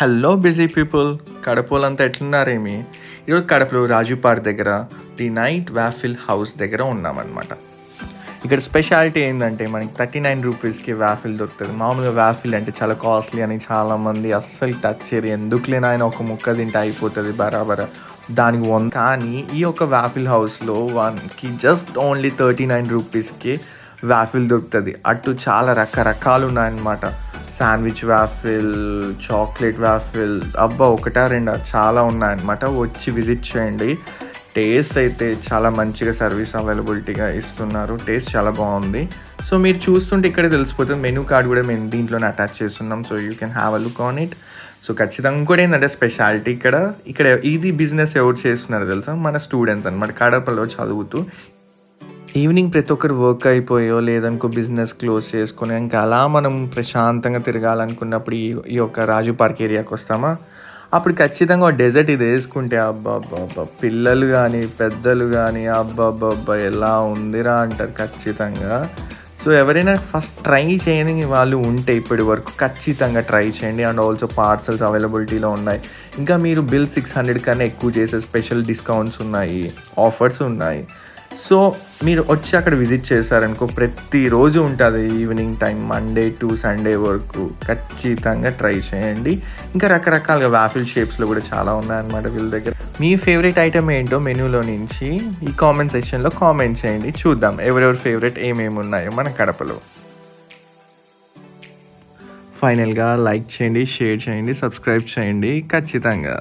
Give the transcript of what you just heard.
Hello busy people, కడపలంతా ఎట్లున్నారేమి? ఈరోజు కడపలో రాజు పార్క్ దగ్గర ది నైట్ వ్యాఫిల్ హౌస్ దగ్గర ఉన్నామన్నమాట. ఇక్కడ స్పెషాలిటీ ఏంటంటే మనకి 39 రూపీస్కి వ్యాఫిల్ దొరుకుతుంది. మామూలుగా వ్యాఫిల్ అంటే చాలా కాస్ట్లీ అని చాలామంది అస్సలు టచ్ చేయరు. ఎందుకులేనా ఆయన ఒక ముక్క తింటే అయిపోతుంది బరాబర దానికి కానీ ఈ యొక్క వ్యాఫిల్ హౌస్లో వన్కి జస్ట్ ఓన్లీ 39 రూపీస్కి వ్యాఫిల్ దొరుకుతుంది. అటు చాలా రకరకాలు ఉన్నాయన్నమాట. శాండ్విచ్ వ్యాఫిల్, చాక్లెట్ వ్యాఫిల్, అబ్బా ఒకటా రెండా చాలా ఉన్నాయన్నమాట. వచ్చి విజిట్ చేయండి. టేస్ట్ అయితే చాలా మంచిగా సర్వీస్ అవైలబిలిటీగా ఇస్తున్నారు. టేస్ట్ చాలా బాగుంది. సో మీరు చూస్తుంటే ఇక్కడే తెలిసిపోతుంది. మెనూ కార్డ్ కూడా మేము దీంట్లోనే అటాచ్ చేస్తున్నాం. So you can have a look on it. So ఖచ్చితంగా కూడా ఏంటంటే స్పెషాలిటీ ఇక్కడ ఇది బిజినెస్ ఎవరు చేస్తున్నారో తెలుసా? మన స్టూడెంట్స్ అనమాట. కడపలో చదువుతూ ఈవినింగ్ ప్రతి ఒక్కరు వర్క్ అయిపోయో లేదనుకో బిజినెస్ క్లోజ్ చేసుకొని ఇంకా అలా మనం ప్రశాంతంగా తిరగాలనుకున్నప్పుడు ఈ యొక్క రాజు పార్క్ ఏరియాకి వస్తామా, అప్పుడు ఖచ్చితంగా డెజర్ట్ ఇది వేసుకుంటే అబ్బా పిల్లలు కానీ పెద్దలు కానీ అబ్బా ఎలా ఉందిరా అంటారు ఖచ్చితంగా. సో ఎవరైనా ఫస్ట్ ట్రై చేయని వాళ్ళు ఉంటే ఇప్పటి వరకు ఖచ్చితంగా ట్రై చేయండి. అండ్ ఆల్సో పార్సల్స్ అవైలబిలిటీలో ఉన్నాయి. ఇంకా మీరు బిల్ 600 కన్నా ఎక్కువ చేసే స్పెషల్ డిస్కౌంట్స్ ఉన్నాయి, ఆఫర్స్ ఉన్నాయి. సో మీరు వచ్చి అక్కడ విజిట్ చేశారనుకో ప్రతిరోజు ఉంటుంది evening time, Monday to Sunday వరకు. ఖచ్చితంగా ట్రై చేయండి. ఇంకా రకరకాలుగా వ్యాఫిల్ షేప్స్లో కూడా చాలా ఉన్నాయన్నమాట వీళ్ళ దగ్గర. మీ ఫేవరెట్ ఐటమ్ ఏంటో మెనూలో నుంచి ఈ కామెంట్ సెక్షన్లో కామెంట్ చేయండి. చూద్దాం ఎవరెవరి ఫేవరెట్ ఏమేమి ఉన్నాయో మన కడపలో. ఫైనల్గా లైక్ చేయండి, షేర్ చేయండి, సబ్స్క్రైబ్ చేయండి ఖచ్చితంగా.